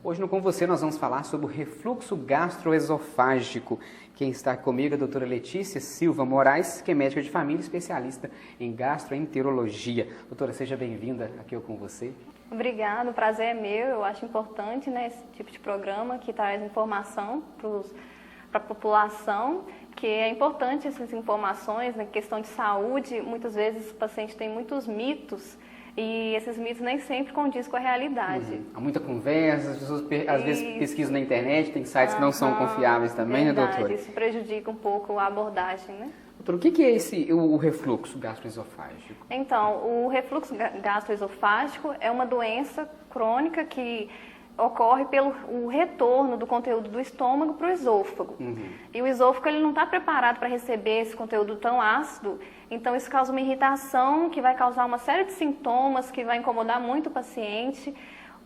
Hoje no Com Você nós vamos falar sobre o refluxo gastroesofágico. Quem está comigo é a doutora Letícia Silva Moraes, que é médica de família especialista em gastroenterologia. Doutora, seja bem-vinda aqui ao Com Você. Obrigada, o prazer é meu. Eu acho importante, né, esse tipo de programa que traz informação para a população, que é importante essas informações na questão de saúde. Muitas vezes o paciente tem muitos mitos e esses mitos nem sempre condizem com a realidade. Há muita conversa, as pessoas às vezes pesquisam na internet, tem sites que não são confiáveis também, verdade, né, doutora? Isso prejudica um pouco a abordagem, né? Doutora, o que é o refluxo gastroesofágico? Então, o refluxo gastroesofágico é uma doença crônica que ocorre pelo o retorno do conteúdo do estômago para o esôfago. E o esôfago ele não está preparado para receber esse conteúdo tão ácido, então isso causa uma irritação que vai causar uma série de sintomas que vai incomodar muito o paciente.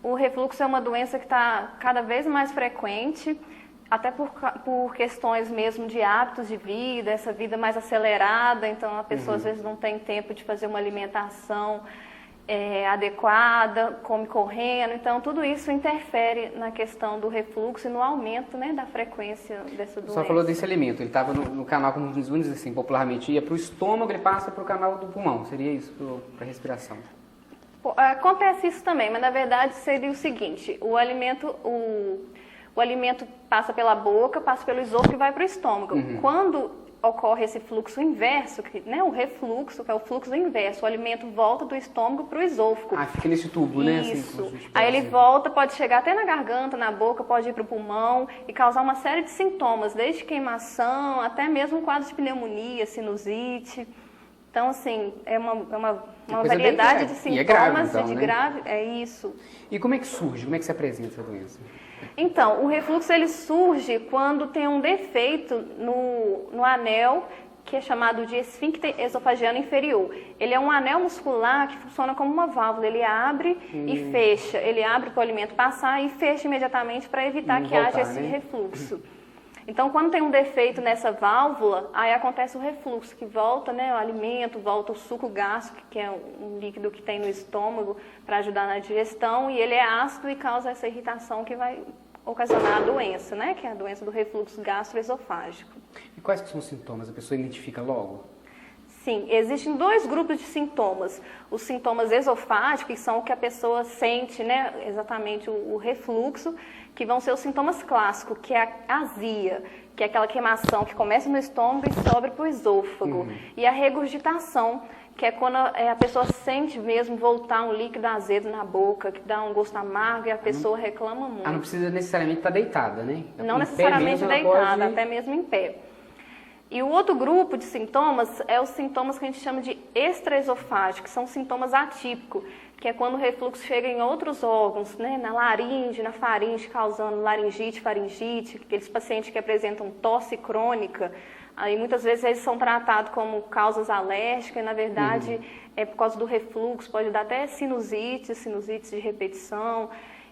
O refluxo é uma doença que está cada vez mais frequente, até por questões mesmo de hábitos de vida, essa vida mais acelerada, então a pessoa às vezes não tem tempo de fazer uma alimentação adequada, come correndo, então tudo isso interfere na questão do refluxo e no aumento, né, da frequência dessa doença. Só falou desse alimento, ele estava no canal, como nos diz assim, popularmente, ia para o estômago, ele passa para o canal do pulmão, seria isso para a respiração? Acontece isso também, mas na verdade seria o seguinte, o alimento passa pela boca, passa pelo esôfago e vai para o estômago. Quando ocorre esse fluxo inverso, né, o refluxo, que é o fluxo inverso, o alimento volta do estômago para o esôfago. Fica nesse tubo, né? Isso. Assim, aí ele volta, pode chegar até na garganta, na boca, pode ir para o pulmão e causar uma série de sintomas, desde queimação até mesmo um quadro de pneumonia, sinusite. Então, assim, é uma variedade de sintomas. E é grave, então, de né? grave, é isso. E como é que surge? Como é que se apresenta essa doença? Então, o refluxo ele surge quando tem um defeito no anel, que é chamado de esfíncter esofagiano inferior. Ele é um anel muscular que funciona como uma válvula. Ele abre e fecha. Ele abre para o alimento passar e fecha imediatamente para evitar que haja esse refluxo. Então, quando tem um defeito nessa válvula, aí acontece o refluxo, que volta, né, o alimento, volta o suco gástrico, que é um líquido que tem no estômago para ajudar na digestão, e ele é ácido e causa essa irritação que vai ocasionar a doença, né, que é a doença do refluxo gastroesofágico. E quais que são os sintomas? A pessoa identifica logo? Sim, existem dois grupos de sintomas. Os sintomas esofágicos, que são o que a pessoa sente, né, exatamente o refluxo, que vão ser os sintomas clássicos, que é a azia, que é aquela queimação que começa no estômago e sobe para o esôfago. E a regurgitação, que é quando a pessoa sente mesmo voltar um líquido azedo na boca, que dá um gosto amargo e a pessoa reclama muito. Não precisa necessariamente estar deitada, né? Não necessariamente deitada, até mesmo em pé. E o outro grupo de sintomas é os sintomas que a gente chama de extraesofágicos, que são sintomas atípicos, que é quando o refluxo chega em outros órgãos, né, na laringe, na faringe, causando laringite, faringite, aqueles pacientes que apresentam tosse crônica, aí muitas vezes eles são tratados como causas alérgicas, e na verdade é por causa do refluxo, pode dar até sinusites de repetição,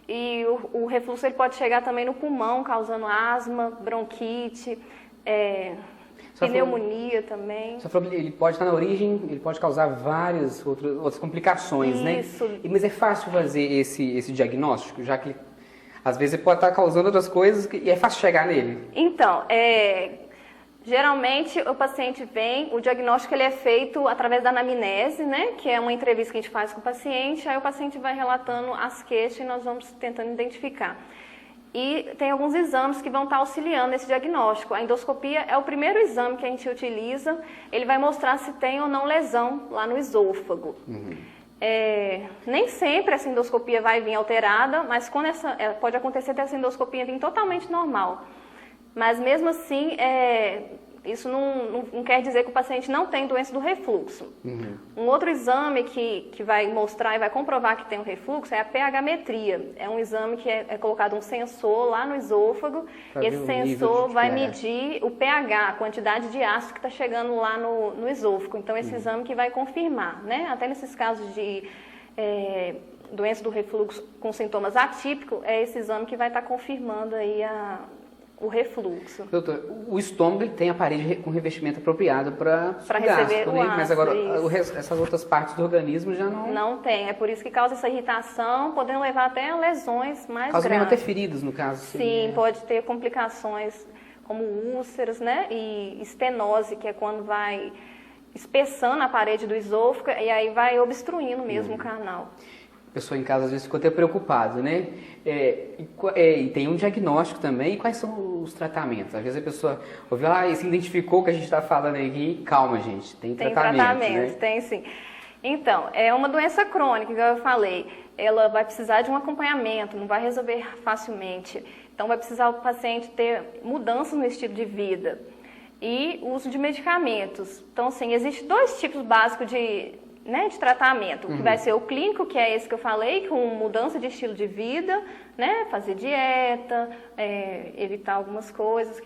e o refluxo ele pode chegar também no pulmão, causando asma, bronquite, pneumonia também. Você falou que ele pode estar na origem, ele pode causar várias outras complicações, né? Mas é fácil fazer esse diagnóstico, já que às vezes ele pode estar causando outras coisas e é fácil chegar nele? Então, geralmente o paciente vem, o diagnóstico ele é feito através da anamnese, né? Que é uma entrevista que a gente faz com o paciente, aí o paciente vai relatando as queixas e nós vamos tentando identificar. E tem alguns exames que vão estar auxiliando nesse diagnóstico. A endoscopia é o primeiro exame que a gente utiliza. Ele vai mostrar se tem ou não lesão lá no esôfago. Nem sempre essa endoscopia vai vir alterada, mas quando pode acontecer dessa endoscopia vir totalmente normal. Mas mesmo assim, isso não quer dizer que o paciente não tem doença do refluxo. Um outro exame que vai mostrar e vai comprovar que tem um refluxo é a pH-metria. É um exame que é colocado um sensor lá no esôfago, e esse sensor vai medir o pH, a quantidade de ácido que está chegando lá no esôfago. Então, esse exame que vai confirmar, né? Até nesses casos de doença do refluxo com sintomas atípicos, é esse exame que vai estar confirmando aí o refluxo. Doutor, o estômago ele tem a parede com revestimento apropriado para receber o ácido, mas agora essas outras partes do organismo já não... Não tem, é por isso que causa essa irritação, podendo levar até a lesões mais causa mesmo graves. até feridas, no caso. Sim, pode ter complicações como úlceras, né? E estenose, que é quando vai espessando a parede do esôfago e aí vai obstruindo mesmo o canal. A pessoa em casa às vezes ficou até preocupada, né? E tem um diagnóstico também. E quais são os tratamentos? Às vezes a pessoa ouviu, se identificou o que a gente está falando aqui. Calma, gente, tem tratamento, né? Tem sim. Então, é uma doença crônica, como eu falei. Ela vai precisar de um acompanhamento, não vai resolver facilmente. Então, vai precisar o paciente ter mudanças no estilo de vida e uso de medicamentos. Então, assim, existem 2 tipos básicos de tratamento, que vai ser o clínico, que é esse que eu falei, com mudança de estilo de vida, né, fazer dieta, evitar algumas coisas,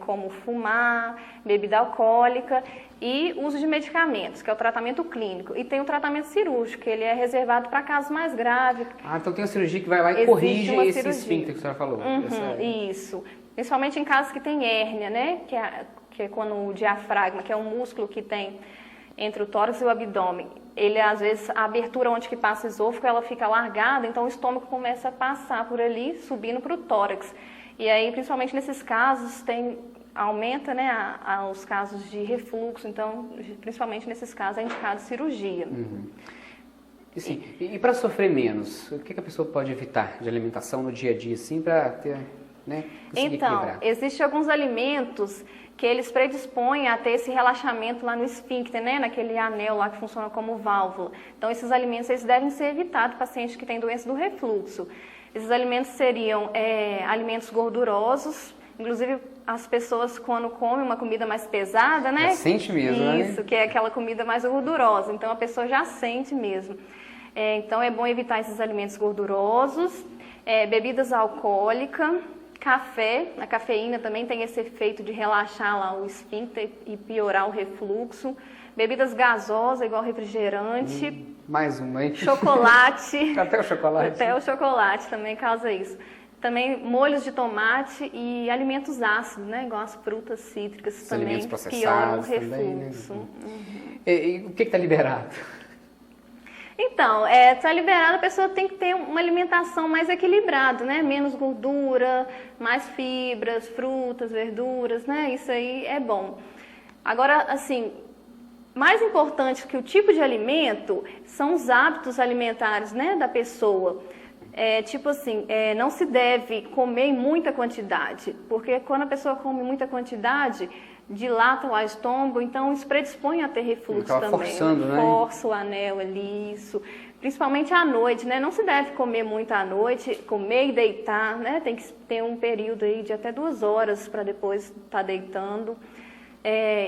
como fumar, bebida alcoólica, e uso de medicamentos, que é o tratamento clínico. E tem o tratamento cirúrgico, que ele é reservado para casos mais graves. Então tem uma cirurgia que vai lá e corrige esse esfíncter que a senhora falou. Isso. Principalmente em casos que tem hérnia, né, que é quando o diafragma, que é um músculo que tem entre o tórax e o abdômen, ele às vezes, a abertura onde que passa o esôfago, ela fica alargada, então o estômago começa a passar por ali, subindo para o tórax. E aí, principalmente nesses casos, aumenta, né, os casos de refluxo, então, principalmente nesses casos, é indicado cirurgia. E para sofrer menos, o que a pessoa pode evitar de alimentação no dia a dia, assim, para ter, né, conseguir equilibrar? Existem alguns alimentos que eles predispõem a ter esse relaxamento lá no esfíncter, né, naquele anel lá que funciona como válvula. Então, esses alimentos eles devem ser evitados para pacientes que têm doença do refluxo. Esses alimentos seriam alimentos gordurosos, inclusive as pessoas quando comem uma comida mais pesada, né? Sente mesmo, Isso, que é aquela comida mais gordurosa, então a pessoa já sente mesmo. Então é bom evitar esses alimentos gordurosos, bebidas alcoólicas, café, a cafeína também tem esse efeito de relaxar lá o esfíncter e piorar o refluxo. Bebidas gasosas, igual refrigerante. Mais uma, hein? Chocolate. Até o chocolate. Até o chocolate também causa isso. Também molhos de tomate e alimentos ácidos, né? Igual as frutas cítricas Os também pioram o refluxo. Também, né? E o que está liberado? Então, está liberado, a pessoa tem que ter uma alimentação mais equilibrada, né? Menos gordura, mais fibras, frutas, verduras, né? Isso aí é bom. Agora, assim, mais importante que o tipo de alimento são os hábitos alimentares, né, da pessoa. Tipo assim, não se deve comer em muita quantidade, porque quando a pessoa come muita quantidade, dilata o estômago, então isso predispõe a ter refluxo também. Forçando, né? Força o anel ali, isso. Principalmente à noite, né? Não se deve comer muito à noite, comer e deitar, né? Tem que ter um período aí de até 2 horas para depois estar deitando.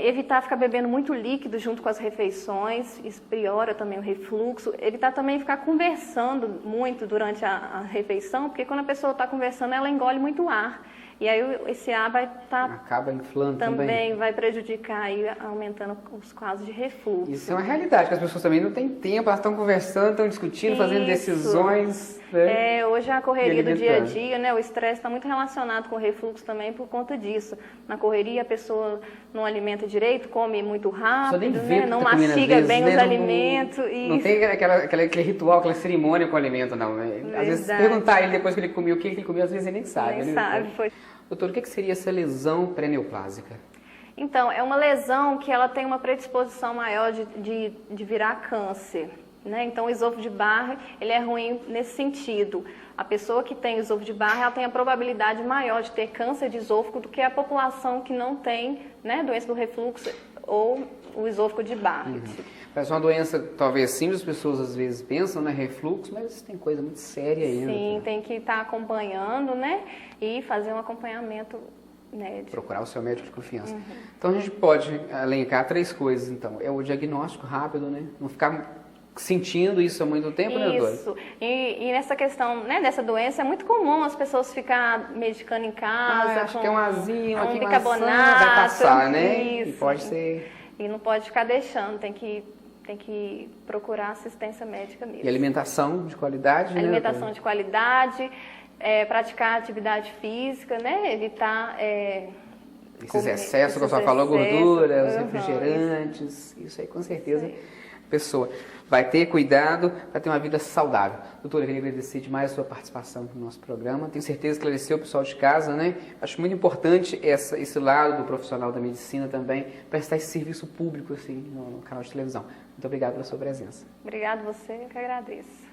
Evitar ficar bebendo muito líquido junto com as refeições, isso piora também o refluxo. Evitar também ficar conversando muito durante a refeição, porque quando a pessoa está conversando, ela engole muito ar. E aí esse ar vai estar... Acaba inflando também. Também vai prejudicar e aumentando os casos de refluxo. Isso é uma realidade, que as pessoas também não têm tempo, elas estão conversando, estão discutindo, fazendo decisões. Né? Hoje a correria do dia a dia, né? O estresse está muito relacionado com o refluxo também por conta disso. Na correria a pessoa não alimenta direito, come muito rápido, né? Não mastiga bem os alimentos. Não tem aquele ritual, aquela cerimônia com o alimento, não. Né? Às vezes perguntar ele depois que ele comeu o que ele comeu, às vezes ele nem sabe. Nem sabe, foi. Doutor, o que seria essa lesão pré-neoplásica? Então, é uma lesão que ela tem uma predisposição maior de virar câncer. Né? Então, o esôfago de Barré, ele é ruim nesse sentido. A pessoa que tem esôfago de Barré, ela tem a probabilidade maior de ter câncer de esôfago do que a população que não tem, né, doença do refluxo ou o esôfago de Barré. Parece uma doença, talvez simples, as pessoas às vezes pensam, né, refluxo, mas tem coisa muito séria aí. Sim, tem que estar acompanhando, né, e fazer um acompanhamento médico. Procurar o seu médico de confiança. Então, a gente pode elencar 3 coisas, então. É o diagnóstico rápido, né, não ficar sentindo isso há muito tempo, né, doutora? Isso. E nessa questão, né, dessa doença, é muito comum as pessoas ficar medicando em casa. Acho que é um azinho, um aqui, bicarbonato, vai passar, né? Isso. E pode ser... E não pode ficar deixando, tem que procurar assistência médica mesmo. E alimentação de qualidade, né? Alimentação de qualidade, praticar atividade física, né? Evitar esses excessos, como a senhora falou, gordura, os refrigerantes, isso aí com certeza a pessoa vai ter cuidado para ter uma vida saudável. Doutora, eu queria agradecer demais a sua participação no nosso programa. Tenho certeza que esclareceu o pessoal de casa, né? Acho muito importante esse lado do profissional da medicina também, prestar esse serviço público assim, no canal de televisão. Muito obrigado pela sua presença. Obrigado você, eu que agradeço.